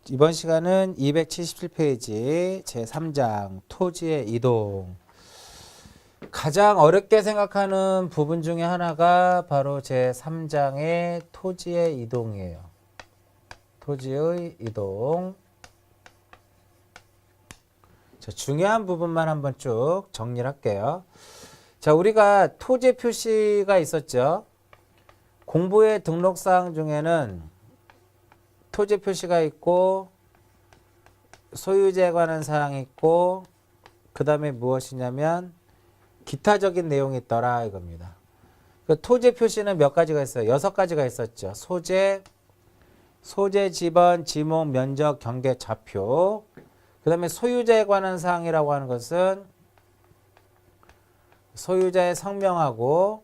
이번 시간은 277페이지 제3장 토지의 이동. 가장 어렵게 생각하는 부분 중에 하나가 바로 제3장의 토지의 이동이에요. 토지의 이동. 자, 중요한 부분만 한번 쭉 정리를 할게요. 자, 우리가 토지 표시가 있었죠. 공부의 등록사항 중에는 토지 표시가 있고 소유자에 관한 사항이 있고 그 다음에 무엇이냐면 기타적인 내용이 있더라 이겁니다. 그 토지 표시는 몇 가지가 있어요? 6가지가 있었죠. 소재, 지번, 지목, 면적, 경계, 좌표. 그 다음에 소유자에 관한 사항이라고 하는 것은 소유자의 성명하고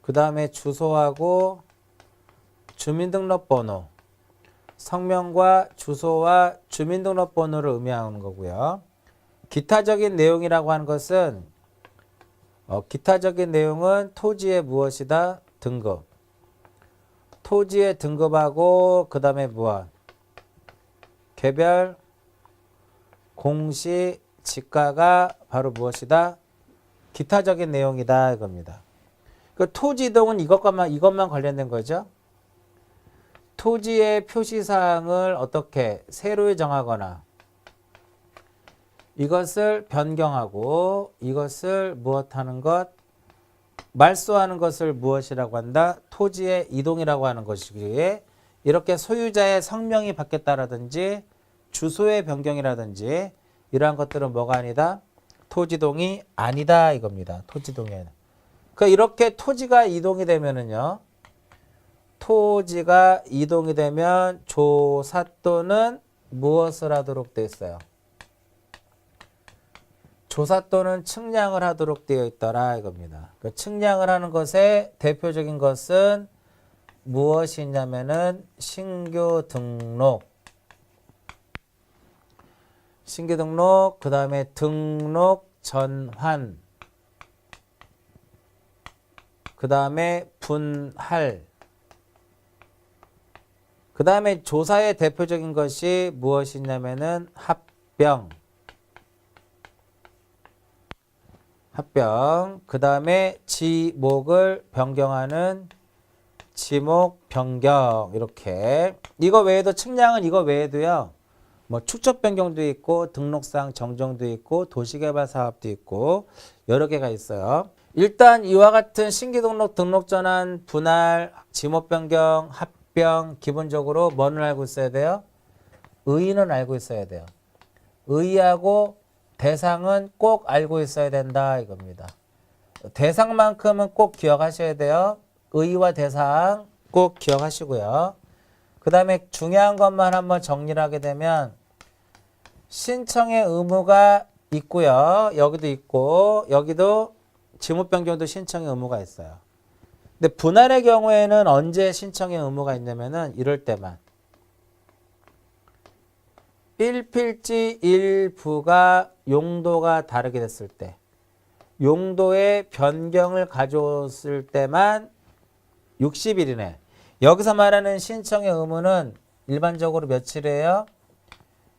그 다음에 주소하고 주민등록번호, 성명과 주소와 주민등록번호를 의미하는 거고요. 기타적인 내용이라고 하는 것은 기타적인 내용은 토지의 무엇이다? 등급. 토지의 등급하고 그 다음에 무엇? 개별, 공시, 지가가 바로 무엇이다? 기타적인 내용이다 이겁니다. 그 토지 이동은 이것만 관련된 거죠. 토지의 표시사항을 어떻게 세로에 정하거나 이것을 변경하고 이것을 무엇하는 것? 말소하는 것을 무엇이라고 한다? 토지의 이동이라고 하는 것이기에 이렇게 소유자의 성명이 바뀌었다라든지 주소의 변경이라든지 이러한 것들은 뭐가 아니다? 토지동이 아니다 이겁니다. 토지동이 아니다. 그러니까 이렇게 토지가 이동이 되면은요. 토지가 이동이 되면 조사 또는 무엇을 하도록 되어 있어요? 조사 또는 측량을 하도록 되어 있더라 이겁니다. 그 측량을 하는 것의 대표적인 것은 무엇이냐면은 신규 등록, 그 다음에 등록 전환, 그 다음에 분할, 그 다음에 조사의 대표적인 것이 무엇이냐면은 합병, 그 다음에 지목을 변경하는 지목 변경. 이렇게 이거 외에도 측량은 이거 외에도요. 뭐 축적 변경도 있고 등록상 정정도 있고 도시개발 사업도 있고 여러 개가 있어요. 일단 이와 같은 신규 등록 전환, 분할, 지목 변경, 합병 기본적으로 뭐는 알고 있어야 돼요? 의의는 알고 있어야 돼요. 의의하고 대상은 꼭 알고 있어야 된다 이겁니다. 대상만큼은 꼭 기억하셔야 돼요. 의의와 대상 꼭 기억하시고요. 그 다음에 중요한 것만 한번 정리를 하게 되면 신청의 의무가 있고요. 여기도 있고 여기도 지목 변경도 신청의 의무가 있어요. 근데 분할의 경우에는 언제 신청의 의무가 있냐면은 이럴 때만 1필지 1부가 용도가 다르게 됐을 때 용도의 변경을 가져왔을 때만 60일 이내. 여기서 말하는 신청의 의무는 일반적으로 며칠이에요?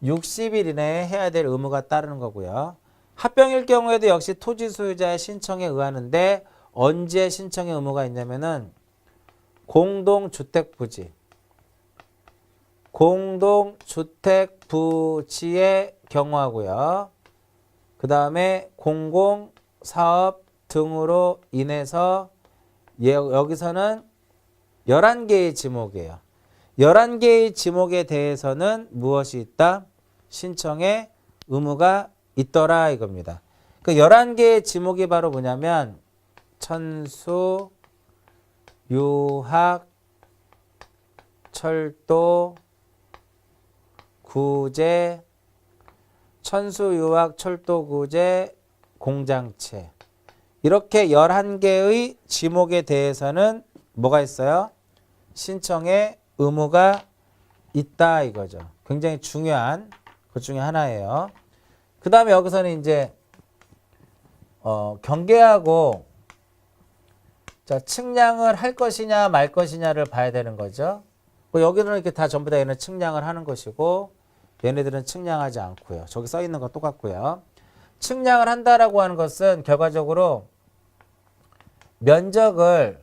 60일 이내에 해야 될 의무가 따르는 거고요. 합병일 경우에도 역시 토지 소유자의 신청에 의하는데 언제 신청의 의무가 있냐면은 공동주택 부지의 경우하고요. 그 다음에 공공사업 등으로 인해서 여기서는 11개의 지목이에요. 11개의 지목에 대해서는 무엇이 있다? 신청의 의무가 있더라 이겁니다. 그 11개의 지목이 바로 뭐냐면 천수, 유학, 철도, 구제, 천수, 유학, 철도, 구제, 공장체. 이렇게 11개의 지목에 대해서는 뭐가 있어요? 신청의 의무가 있다 이거죠. 굉장히 중요한 것 중에 하나예요. 그 다음에 여기서는 이제 경계하고 자, 측량을 할 것이냐 말 것이냐를 봐야 되는 거죠. 여기는 이렇게 다 전부 다 얘는 측량을 하는 것이고 얘네들은 측량하지 않고요. 저기 써 있는 거 똑같고요. 측량을 한다라고 하는 것은 결과적으로 면적을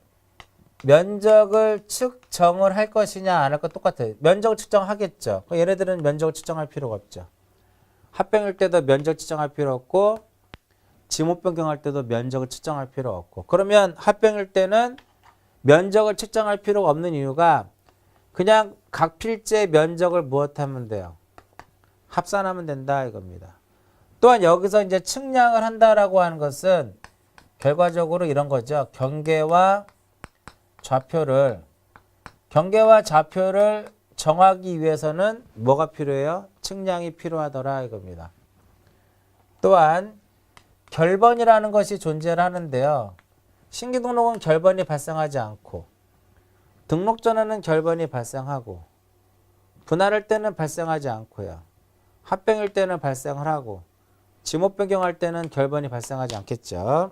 측정을 할 것이냐 안 할 것 똑같아요. 면적을 측정하겠죠. 얘네들은 면적을 측정할 필요가 없죠. 합병일 때도 면적 측정할 필요 없고 지목 변경할 때도 면적을 측정할 필요 없고 그러면 합병일 때는 면적을 측정할 필요가 없는 이유가 그냥 각 필지의 면적을 무엇하면 돼요? 합산하면 된다 이겁니다. 또한 여기서 이제 측량을 한다라고 하는 것은 결과적으로 이런 거죠. 경계와 좌표를 정하기 위해서는 뭐가 필요해요? 측량이 필요하더라 이겁니다. 또한 결번이라는 것이 존재를 하는데요. 신규 등록은 결번이 발생하지 않고 등록 전에는 결번이 발생하고 분할할 때는 발생하지 않고요. 합병일 때는 발생을 하고 지목 변경할 때는 결번이 발생하지 않겠죠.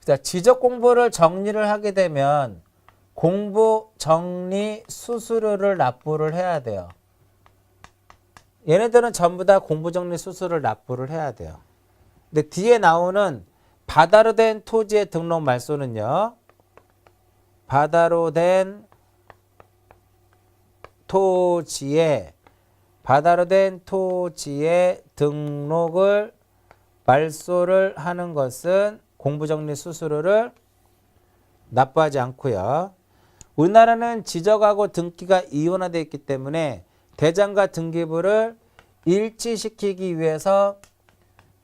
자, 지적 공부를 정리를 하게 되면 공부, 정리, 수수료를 납부를 해야 돼요. 얘네들은 전부 다 공부, 정리, 수수료를 납부를 해야 돼요. 근데 뒤에 나오는 바다로 된 토지의 등록 말소는요. 바다로 된 토지의 등록을 말소를 하는 것은 공부정리 수수료를 납부하지 않고요. 우리나라는 지적하고 등기가 이원화되어 있기 때문에 대장과 등기부를 일치시키기 위해서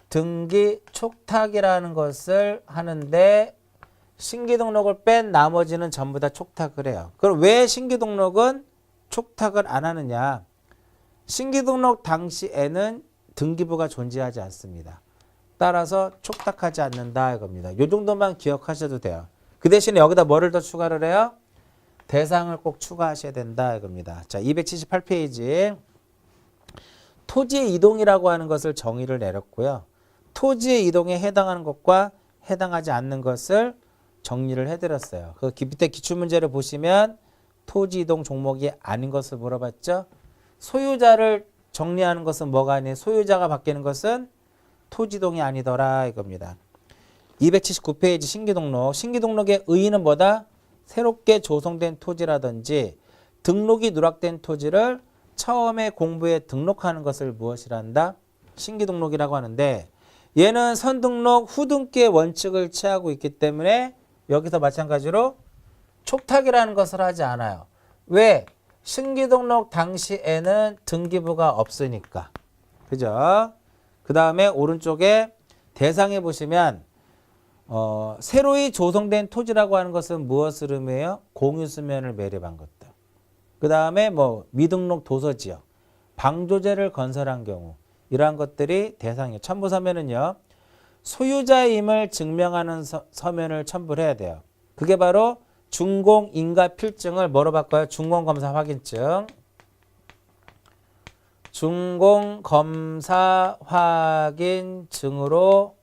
등기 촉탁이라는 것을 하는데 신규 등록을 뺀 나머지는 전부 다 촉탁을 해요. 그럼 왜 신규 등록은 촉탁을 안 하느냐? 신규 등록 당시에는 등기부가 존재하지 않습니다. 따라서 촉탁하지 않는다 이겁니다. 이 정도만 기억하셔도 돼요. 그 대신에 여기다 뭐를 더 추가를 해요? 대상을 꼭 추가하셔야 된다 이겁니다. 자, 278페이지. 토지의 이동이라고 하는 것을 정의를 내렸고요. 토지의 이동에 해당하는 것과 해당하지 않는 것을 정리를 해드렸어요. 그 밑에 기출문제를 보시면 토지 이동 종목이 아닌 것을 물어봤죠. 소유자를 정리하는 것은 뭐가 아니에요? 소유자가 바뀌는 것은 토지 이동이 아니더라 이겁니다. 279페이지 신규등록. 신규등록의 의의는 뭐다? 새롭게 조성된 토지라든지 등록이 누락된 토지를 처음에 공부에 등록하는 것을 무엇이라 한다? 신규등록이라고 하는데 얘는 선등록 후등기의 원칙을 취하고 있기 때문에 여기서 마찬가지로 촉탁이라는 것을 하지 않아요. 왜? 신규등록 당시에는 등기부가 없으니까. 그죠? 그 다음에 오른쪽에 대상에 보시면 새로이 조성된 토지라고 하는 것은 무엇을 의미해요? 공유수면을 매립한 것들. 그 다음에 미등록 도서지역, 방조제를 건설한 경우 이러한 것들이 대상이에요. 첨부서면은요. 소유자임을 증명하는 서면을 첨부를 해야 돼요. 그게 바로 준공인가필증을 뭐로 바꿔요? 준공검사 확인증. 준공검사 확인증으로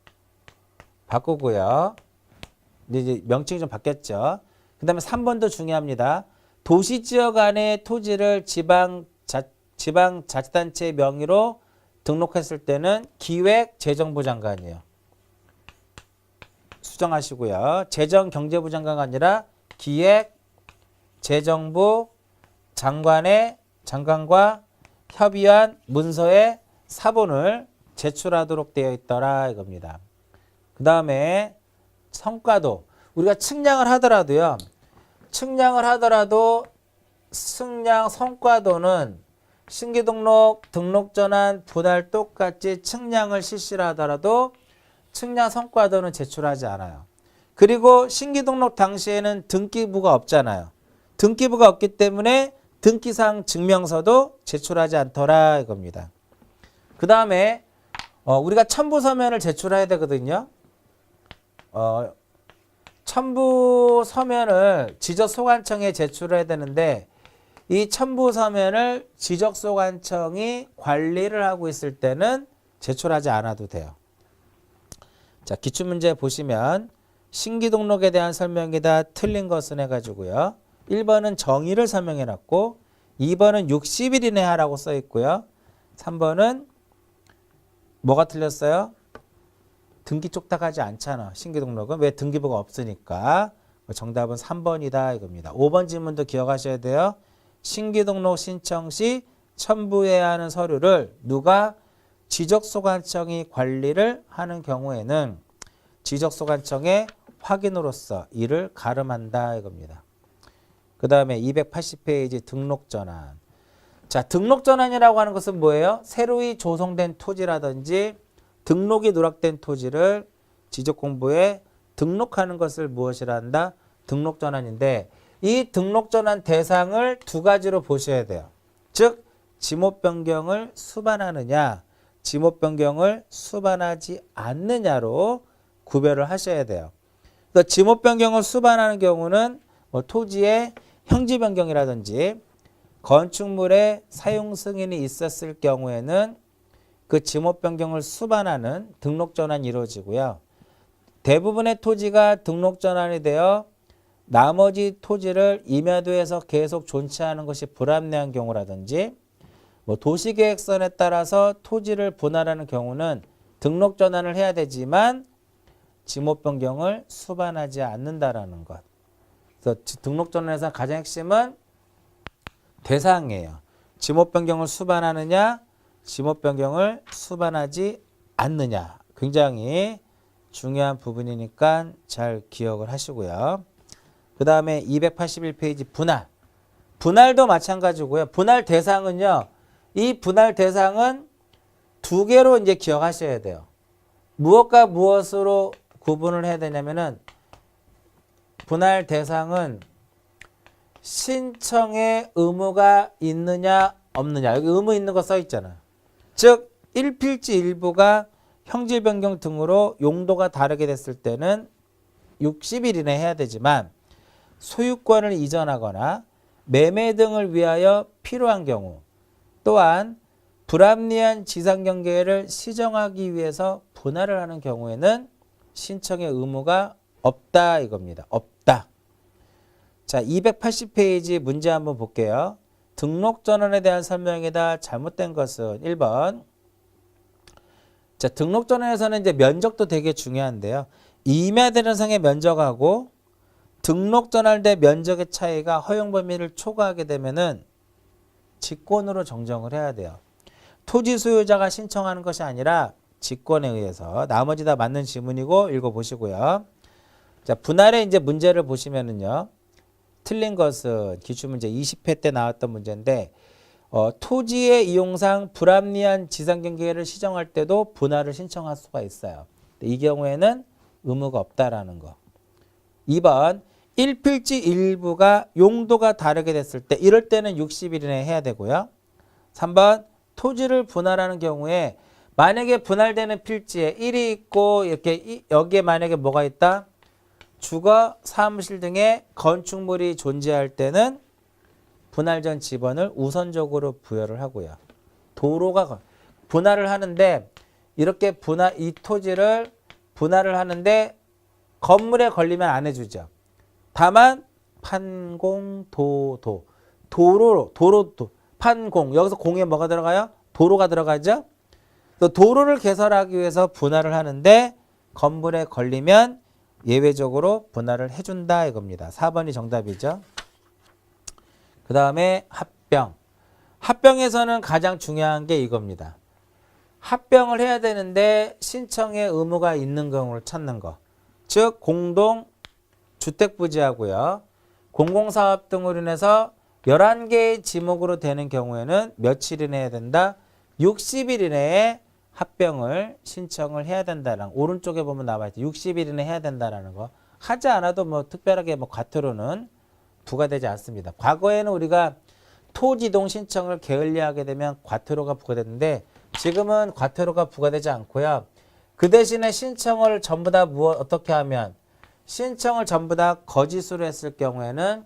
바꾸고요. 이제 명칭이 좀 바뀌었죠. 그 다음에 3번도 중요합니다. 도시지역 안에 토지를 지방자치단체 명의로 등록했을 때는 기획재정부 장관이에요. 수정하시고요. 재정경제부 장관이 아니라 기획재정부 장관과 협의한 문서의 사본을 제출하도록 되어 있더라 이겁니다. 그 다음에 성과도 우리가 측량을 하더라도 측량 성과도는 신규등록, 등록전환, 분할 똑같이 측량을 실시를 하더라도 측량 성과도는 제출하지 않아요. 그리고 신규등록 당시에는 등기부가 없잖아요. 등기부가 없기 때문에 등기상 증명서도 제출하지 않더라 이겁니다. 그 다음에 우리가 첨부서면을 제출해야 되거든요. 첨부서면을 지적소관청에 제출해야 되는데 이 첨부서면을 지적소관청이 관리를 하고 있을 때는 제출하지 않아도 돼요. 자, 기출문제 보시면 신규등록에 대한 설명이 다 틀린 것은 해가지고요. 1번은 정의를 설명해 놨고 2번은 60일 이내 하라고 써 있고요. 3번은 뭐가 틀렸어요? 등기 쪽닥하지 않잖아. 신규 등록은. 왜? 등기부가 없으니까. 정답은 3번이다 이겁니다. 5번 질문도 기억하셔야 돼요. 신규 등록 신청 시 첨부해야 하는 서류를 누가 지적소관청이 관리를 하는 경우에는 지적소관청의 확인으로서 이를 가름한다 이겁니다. 그 다음에 280페이지 등록전환. 자, 등록전환이라고 하는 것은 뭐예요? 새로이 조성된 토지라든지 등록이 누락된 토지를 지적공부에 등록하는 것을 무엇이라 한다? 등록전환인데 이 등록전환 대상을 두 가지로 보셔야 돼요. 즉 지목변경을 수반하느냐 지목변경을 수반하지 않느냐로 구별을 하셔야 돼요. 그러니까 지목변경을 수반하는 경우는 뭐 토지의 형지변경이라든지 건축물의 사용 승인이 있었을 경우에는 그 지목변경을 수반하는 등록전환이 이루어지고요. 대부분의 토지가 등록전환이 되어 나머지 토지를 임야도에서 계속 존치하는 것이 불합리한 경우라든지 뭐 도시계획선에 따라서 토지를 분할하는 경우는 등록전환을 해야 되지만 지목변경을 수반하지 않는다라는 것. 그래서 등록전환에서 가장 핵심은 대상이에요. 지목변경을 수반하느냐 지목변경을 수반하지 않느냐. 굉장히 중요한 부분이니까 잘 기억을 하시고요. 그 다음에 281페이지 분할. 분할도 마찬가지고요. 분할 대상은요. 이 분할 대상은 두 개로 이제 기억하셔야 돼요. 무엇과 무엇으로 구분을 해야 되냐면은 분할 대상은 신청의 의무가 있느냐 없느냐. 여기 의무 있는 거 써 있잖아. 즉 1필지 일부가 형질 변경 등으로 용도가 다르게 됐을 때는 60일 이내 해야 되지만 소유권을 이전하거나 매매 등을 위하여 필요한 경우 또한 불합리한 지상경계를 시정하기 위해서 분할을 하는 경우에는 신청의 의무가 없다 이겁니다. 없다. 자, 280페이지 문제 한번 볼게요. 등록전환에 대한 설명이다. 잘못된 것은 1번. 자, 등록전환에서는 이제 면적도 되게 중요한데요. 임야대전상의 면적하고 등록전환대 면적의 차이가 허용 범위를 초과하게 되면은 직권으로 정정을 해야 돼요. 토지 소유자가 신청하는 것이 아니라 직권에 의해서. 나머지 다 맞는 지문이고 읽어보시고요. 자, 분할의 이제 문제를 보시면은요. 틀린 것은 기출문제 20회 때 나왔던 문제인데 토지의 이용상 불합리한 지상경계를 시정할 때도 분할을 신청할 수가 있어요. 이 경우에는 의무가 없다라는 거. 2번 1필지 일부가 용도가 다르게 됐을 때 이럴 때는 60일 이내에 해야 되고요. 3번 토지를 분할하는 경우에 만약에 분할되는 필지에 1이 있고 이렇게 여기에 만약에 뭐가 있다? 주거, 사무실 등의 건축물이 존재할 때는 분할 전 지번을 우선적으로 부여를 하고요. 도로가 분할을 하는데 이렇게 이 토지를 분할을 하는데 건물에 걸리면 안 해주죠. 다만 판공, 도로, 판공. 여기서 공에 뭐가 들어가요? 도로가 들어가죠. 또 도로를 개설하기 위해서 분할을 하는데 건물에 걸리면 예외적으로 분할을 해준다 이겁니다. 4번이 정답이죠. 그 다음에 합병. 합병에서는 가장 중요한 게 이겁니다. 합병을 해야 되는데 신청의 의무가 있는 경우를 찾는 거. 즉 공동주택부지하고요. 공공사업 등으로 인해서 11개의 지목으로 되는 경우에는 며칠 이내에 해야 된다? 60일 이내에 합병을 신청을 해야 된다는 오른쪽에 보면 나와 있죠. 60일 이내에 해야 된다는 거. 하지 않아도 뭐 특별하게 뭐 과태료는 부과되지 않습니다. 과거에는 우리가 토지이동 신청을 게을리하게 되면 과태료가 부과됐는데 지금은 과태료가 부과되지 않고요. 그 대신에 신청을 전부 다 어떻게 하면 신청을 전부 다 거짓으로 했을 경우에는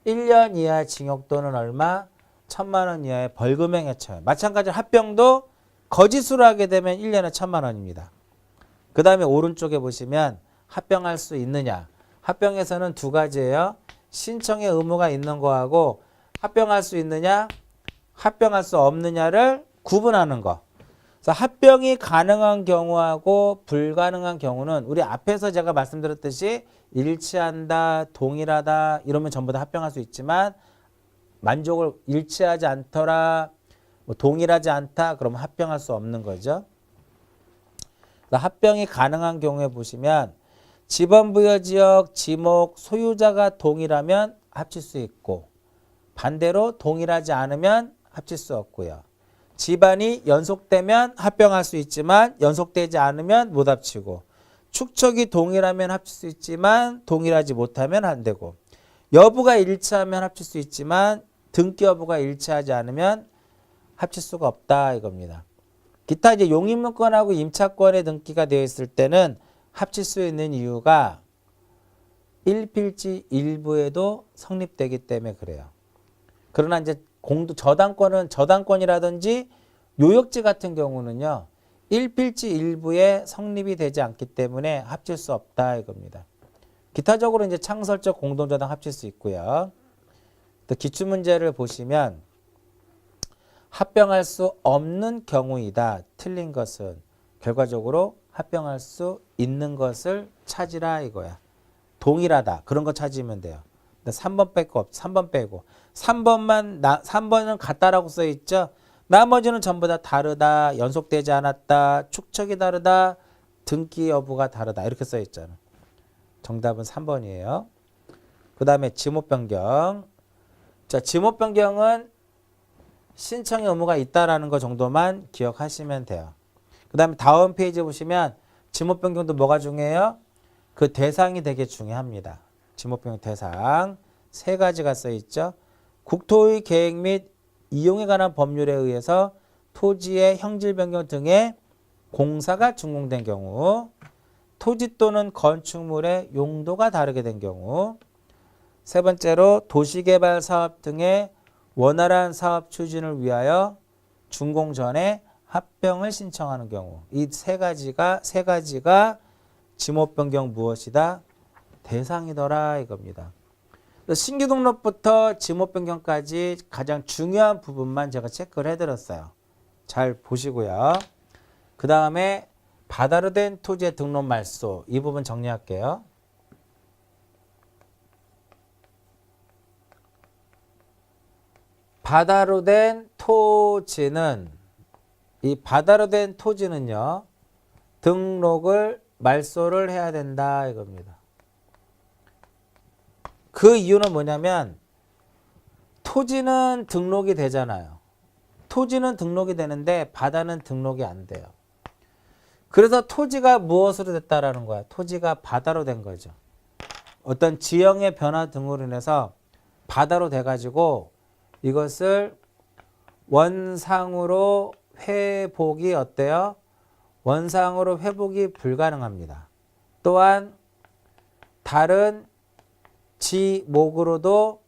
1년 이하 징역 또는 얼마? 1,000만 원 이하의 벌금형에 처해요. 마찬가지로 합병도 거짓으로 하게 되면 1년에 1,000만 원입니다. 그 다음에 오른쪽에 보시면 합병할 수 있느냐. 합병에서는 두 가지예요. 신청의 의무가 있는 거하고 합병할 수 있느냐, 합병할 수 없느냐를 구분하는 거. 그래서 합병이 가능한 경우하고 불가능한 경우는 우리 앞에서 제가 말씀드렸듯이 일치한다, 동일하다 이러면 전부 다 합병할 수 있지만 만족을 일치하지 않더라, 뭐 동일하지 않다 그러면 합병할 수 없는 거죠. 합병이 가능한 경우에 보시면 지번부여지역, 지목, 소유자가 동일하면 합칠 수 있고 반대로 동일하지 않으면 합칠 수 없고요. 집안이 연속되면 합병할 수 있지만 연속되지 않으면 못 합치고 축척이 동일하면 합칠 수 있지만 동일하지 못하면 안 되고 여부가 일치하면 합칠 수 있지만 등기 여부가 일치하지 않으면 합칠 수가 없다 이겁니다. 기타 이제 용인문건하고 임차권의 등기가 되어 있을 때는 합칠 수 있는 이유가 1필지 1부에도 성립되기 때문에 그래요. 그러나 이제 저당권이라든지 요역지 같은 경우는요. 1필지 1부에 성립이 되지 않기 때문에 합칠 수 없다 이겁니다. 기타적으로 이제 창설적 공동저당 합칠 수 있고요. 또 기출문제를 보시면 합병할 수 없는 경우이다. 틀린 것은 결과적으로 합병할 수 있는 것을 찾으라 이거야. 동일하다. 그런 거 찾으면 돼요. 3번 빼고 3번 빼고 3번은 같다라고 써 있죠. 나머지는 전부 다 다르다. 연속되지 않았다. 축척이 다르다. 등기 여부가 다르다. 이렇게 써 있잖아. 정답은 3번이에요. 그 다음에 지목 변경. 자, 지목 변경은 신청의 의무가 있다라는 거 정도만 기억하시면 돼요. 그 다음에 다음 페이지 보시면 지목 변경도 뭐가 중요해요? 그 대상이 되게 중요합니다. 지목 변경 대상 3가지가 써 있죠. 국토의 계획 및 이용에 관한 법률에 의해서 토지의 형질 변경 등의 공사가 준공된 경우, 토지 또는 건축물의 용도가 다르게 된 경우, 3번째로 도시개발 사업 등의 원활한 사업 추진을 위하여 준공 전에 합병을 신청하는 경우, 이 3가지가 지목 변경 무엇이다? 대상이더라 이겁니다. 신규 등록부터 지목 변경까지 가장 중요한 부분만 제가 체크를 해드렸어요. 잘 보시고요. 그 다음에 바다로 된 토지의 등록 말소 이 부분 정리할게요. 바다로 된 토지는 이 바다로 된 토지는요. 등록을 말소를 해야 된다 이겁니다. 그 이유는 뭐냐면 토지는 등록이 되잖아요. 토지는 등록이 되는데 바다는 등록이 안 돼요. 그래서 토지가 무엇으로 됐다라는 거야? 토지가 바다로 된 거죠. 어떤 지형의 변화 등으로 인해서 바다로 돼가지고 이것을 원상으로 회복이 어때요? 원상으로 회복이 불가능합니다. 또한 다른 지목으로도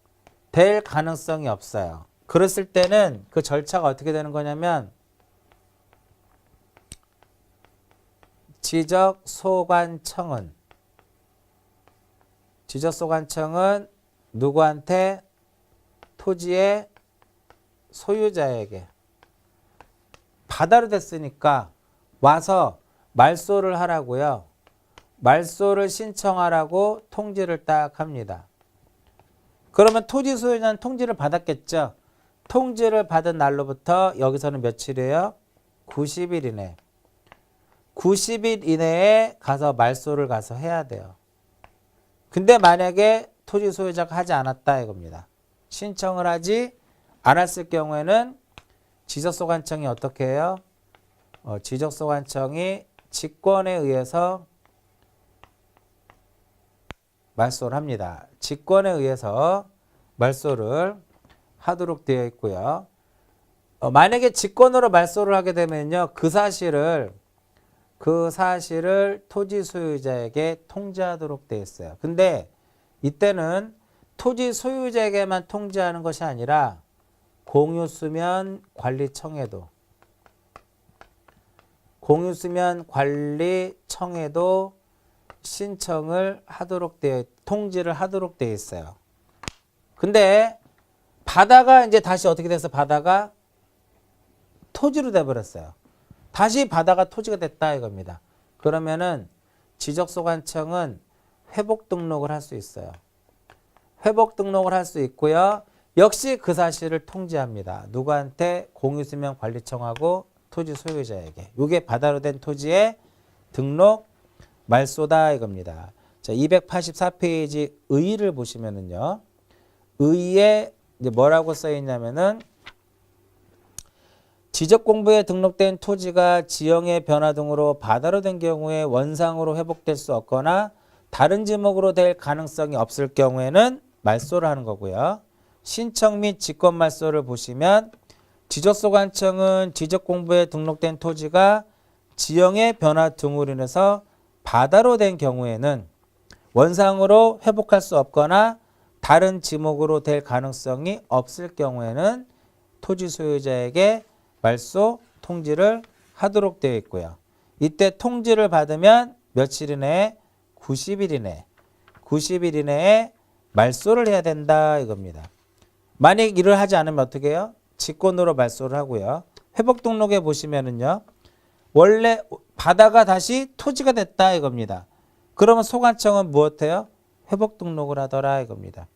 될 가능성이 없어요. 그랬을 때는 그 절차가 어떻게 되는 거냐면 지적소관청은 누구한테? 토지의 소유자에게 바다로 됐으니까 와서 말소를 하라고요. 말소를 신청하라고 통지를 딱 합니다. 그러면 토지 소유자는 통지를 받았겠죠. 통지를 받은 날로부터 여기서는 며칠이에요? 90일 이내. 90일 이내에 가서 말소를 가서 해야 돼요. 근데 만약에 토지 소유자가 하지 않았다 이겁니다. 신청을 하지 않았을 경우에는 지적소관청이 어떻게 해요? 지적소관청이 직권에 의해서 말소를 합니다. 직권에 의해서 말소를 하도록 되어 있고요. 만약에 직권으로 말소를 하게 되면요. 그 사실을 토지 소유자에게 통지하도록 되어 있어요. 근데 이때는 토지 소유자에게만 통지하는 것이 아니라 공유수면 관리청에도 신청을 하도록 통지를 하도록 되어 있어요. 근데 바다가 이제 다시 어떻게 돼서 바다가 토지로 돼버렸어요. 다시 바다가 토지가 됐다 이겁니다. 그러면은 지적소관청은 회복 등록을 할 수 있어요. 회복 등록을 할 수 있고요. 역시 그 사실을 통지합니다. 누구한테? 공유수명관리청하고 토지 소유자에게. 이게 바다로 된 토지의 등록 말소다 이겁니다. 자, 284페이지 의의를 보시면은요. 의의에 이제 뭐라고 써 있냐면은 지적공부에 등록된 토지가 지형의 변화 등으로 바다로 된 경우에 원상으로 회복될 수 없거나 다른 지목으로 될 가능성이 없을 경우에는 말소를 하는 거고요. 신청 및 직권 말소를 보시면 지적소관청은 지적공부에 등록된 토지가 지형의 변화 등으로 인해서 바다로 된 경우에는 원상으로 회복할 수 없거나 다른 지목으로 될 가능성이 없을 경우에는 토지 소유자에게 말소 통지를 하도록 되어 있고요. 이때 통지를 받으면 며칠 이내에 90일 이내, 90일 이내에 말소를 해야 된다 이겁니다. 만약 이를 하지 않으면 어떻게 해요? 직권으로 말소를 하고요. 회복 등록에 보시면은요. 원래 바다가 다시 토지가 됐다 이겁니다. 그러면 소관청은 무엇해요? 회복 등록을 하더라 이겁니다.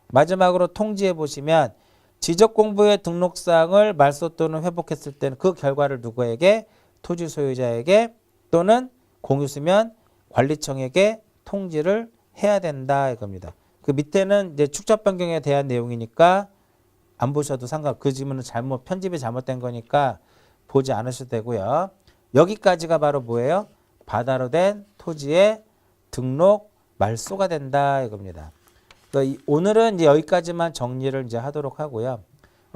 마지막으로 통지해 보시면 지적공부의 등록사항을 말소 또는 회복했을 때는 그 결과를 누구에게? 토지 소유자에게 또는 공유수면 관리청에게 통지를 해야 된다 이겁니다. 그 밑에는 이제 축적 변경에 대한 내용이니까 안 보셔도 그 지문은 편집이 잘못된 거니까 보지 않으셔도 되고요. 여기까지가 바로 뭐예요? 바다로 된 토지의 등록 말소가 된다 이겁니다. 오늘은 이제 여기까지만 정리를 이제 하도록 하고요.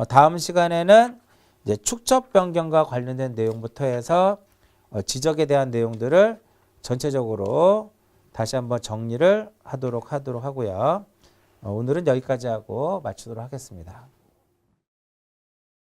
다음 시간에는 이제 축적 변경과 관련된 내용부터 해서 지적에 대한 내용들을 전체적으로 다시 한번 정리를 하도록 하고요. 오늘은 여기까지 하고 마치도록 하겠습니다.